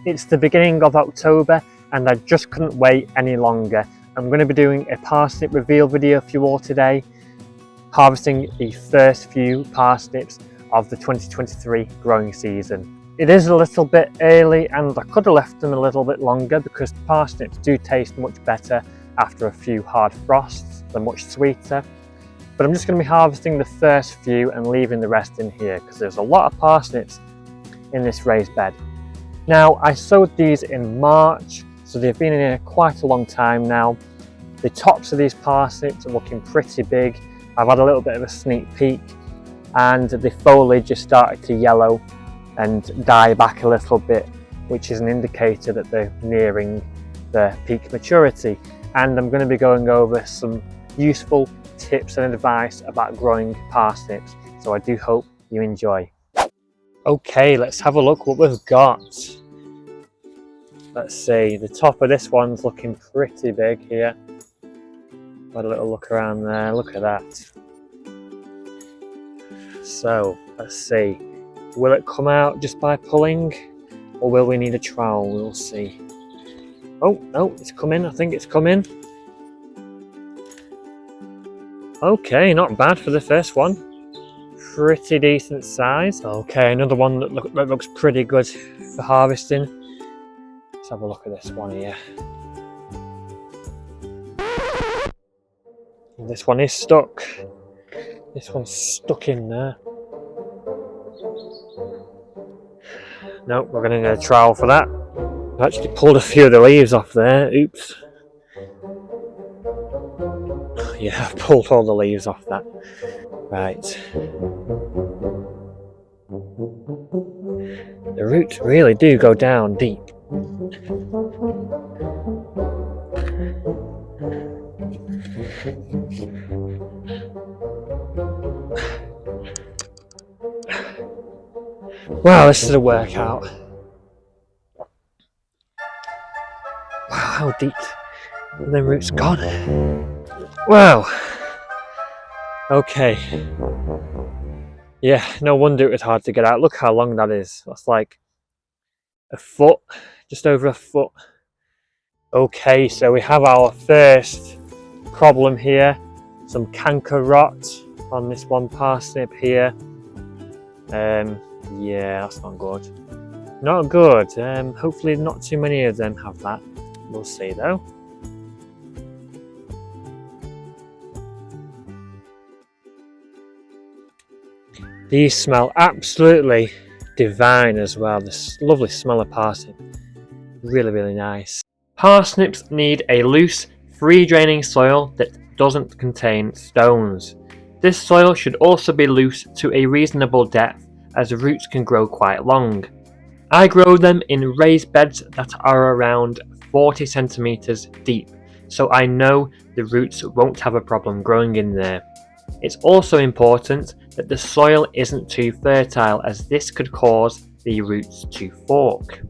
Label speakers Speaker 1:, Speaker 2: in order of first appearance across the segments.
Speaker 1: It's the beginning of October and I just couldn't wait any longer. I'm going to be doing a parsnip reveal video for you all today, harvesting the first few parsnips of the 2023 growing season. It is a little bit early and I could have left them a little bit longer because parsnips do taste much better after a few hard frosts. They're much sweeter. But I'm just going to be harvesting the first few and leaving the rest in here because there's a lot of parsnips in this raised bed. Now, I sowed these in March, so they've been in here quite a long time now. The tops of these parsnips are looking pretty big. I've had a little bit of a sneak peek and the foliage has started to yellow and die back a little bit, which is an indicator that they're nearing their peak maturity. And I'm going to be going over some useful tips and advice about growing parsnips, so I do hope you enjoy. Okay, let's have a look what we've got. Let's see, the top of this one's looking pretty big here. Had a little look around there, look at that. So, let's see, will it come out just by pulling or will we need a trowel? We'll see. Oh, no, it's coming, I think it's coming. Okay, not bad for the first one. Pretty decent size. Okay, another one that looks pretty good for harvesting. Let's have a look at this one here. This one is stuck. This one's stuck in there. Nope, we're going to need a trowel for that. I actually pulled a few of the leaves off there. Oops. Yeah, I've pulled all the leaves off that. Right. The roots really do go down deep. Wow, this is a workout. Wow, how deep are the roots gone? Wow. Okay. Yeah, no wonder it was hard to get out. Look how long that is. That's like a foot, just over a foot. Okay, so we have our first problem here. Some canker rot on this one parsnip here. Yeah, that's not good. Not good. Hopefully not too many of them have that. We'll see though. These smell absolutely divine as well. This lovely smell of parsnip. Really, really nice. Parsnips need a loose, free draining soil that doesn't contain stones. This soil should also be loose to a reasonable depth as the roots can grow quite long. I grow them in raised beds that are around 40 centimeters deep, so I know the roots won't have a problem growing in there. It's also important that the soil isn't too fertile, as this could cause the roots to fork.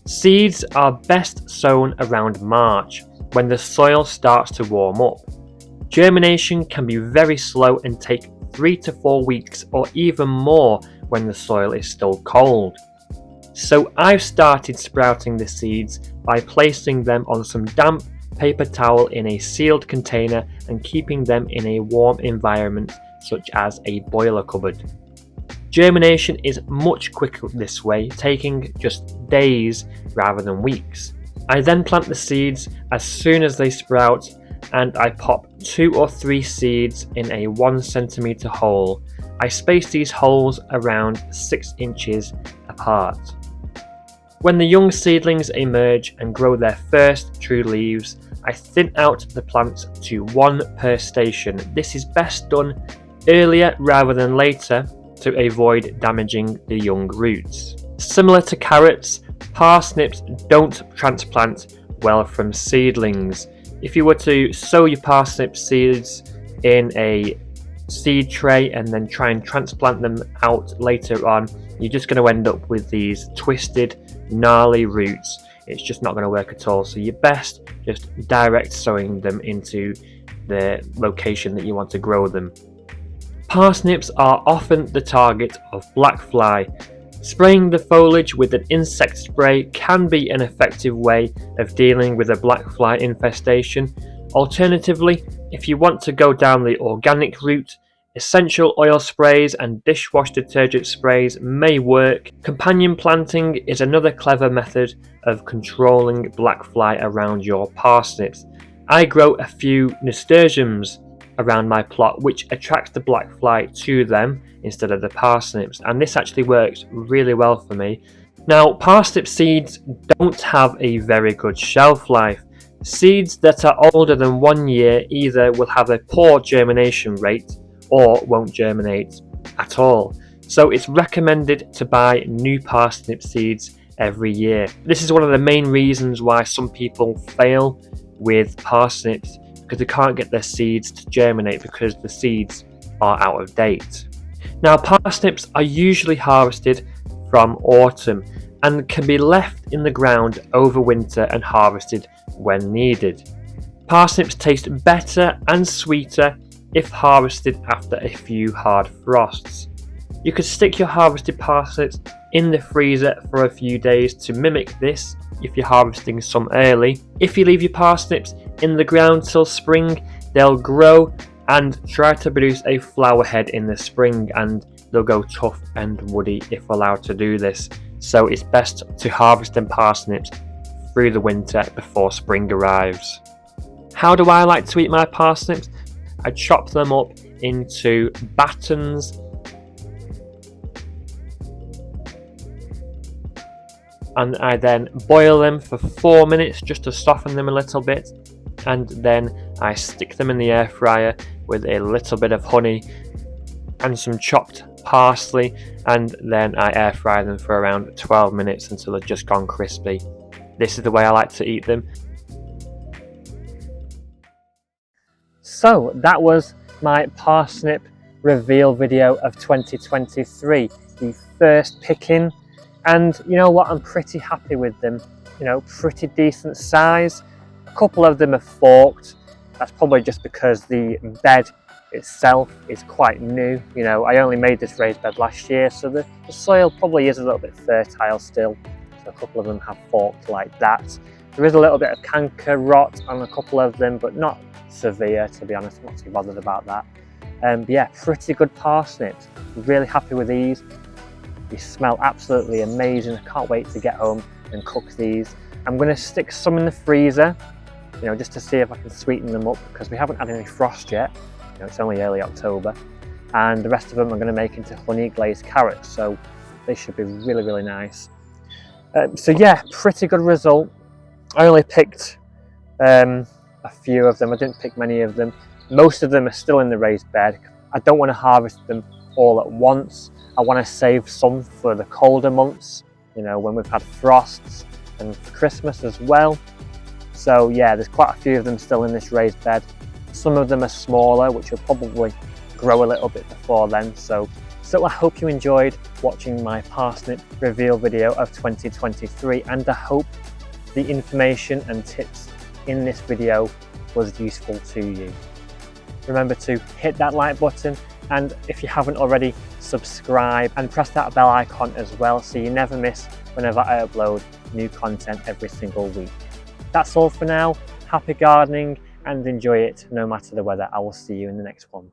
Speaker 1: Seeds are best sown around March, when the soil starts to warm up. Germination can be very slow and take 3 to 4 weeks or even more when the soil is still cold. So I've started sprouting the seeds by placing them on some damp paper towel in a sealed container and keeping them in a warm environment such as a boiler cupboard. Germination is much quicker this way, taking just days rather than weeks. I then plant the seeds as soon as they sprout and I pop 2 or 3 seeds in a 1 centimeter hole. I space these holes around 6 inches apart. When the young seedlings emerge and grow their first true leaves, I thin out the plants to 1 per station. This is best done earlier rather than later to avoid damaging the young roots. Similar to carrots, parsnips don't transplant well from seedlings. If you were to sow your parsnip seeds in a seed tray and then try and transplant them out later on, you're just going to end up with these twisted, gnarly roots. It's just not going to work at all. So you're best just direct sowing them into the location that you want to grow them. Parsnips are often the target of black fly, Spraying the foliage with an insect spray can be an effective way of dealing with a black fly infestation. Alternatively, if you want to go down the organic route, essential oil sprays and dishwash detergent sprays may work. Companion planting is another clever method of controlling black fly around your parsnips. I grow a few nasturtiums around my plot which attracts the black fly to them instead of the parsnips, and this actually works really well for me. Now, parsnip seeds don't have a very good shelf life. Seeds that are older than 1 year either will have a poor germination rate or won't germinate at all. So it's recommended to buy new parsnip seeds every year. This is one of the main reasons why some people fail with parsnips, because they can't get their seeds to germinate because the seeds are out of date. Now, parsnips are usually harvested from autumn and can be left in the ground over winter and harvested when needed. Parsnips taste better and sweeter if harvested after a few hard frosts. You could stick your harvested parsnips in the freezer for a few days to mimic this if you're harvesting some early. If you leave your parsnips in the ground till spring, they'll grow and try to produce a flower head in the spring, and they'll go tough and woody if allowed to do this. So it's best to harvest them parsnips through the winter before spring arrives. How do I like to eat my parsnips? I chop them up into batons and I then boil them for 4 minutes just to soften them a little bit, and then I stick them in the air fryer with a little bit of honey and some chopped parsley, and then I air fry them for around 12 minutes until they've just gone crispy. This is the way I like to eat them. So that was my parsnip reveal video of 2023, the first picking, and you know what, I'm pretty happy with them. You know, pretty decent size. A couple of them are forked. That's probably just because the bed itself is quite new. You know, I only made this raised bed last year, so the soil probably is a little bit fertile still. So a couple of them have forked like that. There is a little bit of canker rot on a couple of them, but not severe, to be honest. I'm not too bothered about that. But yeah, pretty good parsnips. Really happy with these. They smell absolutely amazing. I can't wait to get home and cook these. I'm going to stick some in the freezer, you know, just to see if I can sweeten them up, because we haven't had any frost yet. You know, it's only early October. And the rest of them I'm going to make into honey glazed carrots, so they should be really, really nice. So yeah, pretty good result. I only picked a few of them. I didn't pick many of them. Most of them are still in the raised bed. I don't want to harvest them all at once. I want to save some for the colder months, you know, when we've had frosts, and for Christmas as well. So yeah, there's quite a few of them still in this raised bed. Some of them are smaller, which will probably grow a little bit before then. So I hope you enjoyed watching my parsnip reveal video of 2023, and I hope the information and tips in this video was useful to you. Remember to hit that like button, and if you haven't already, subscribe and press that bell icon as well, so you never miss whenever I upload new content every single week. That's all for now. Happy gardening and enjoy it no matter the weather. I will see you in the next one.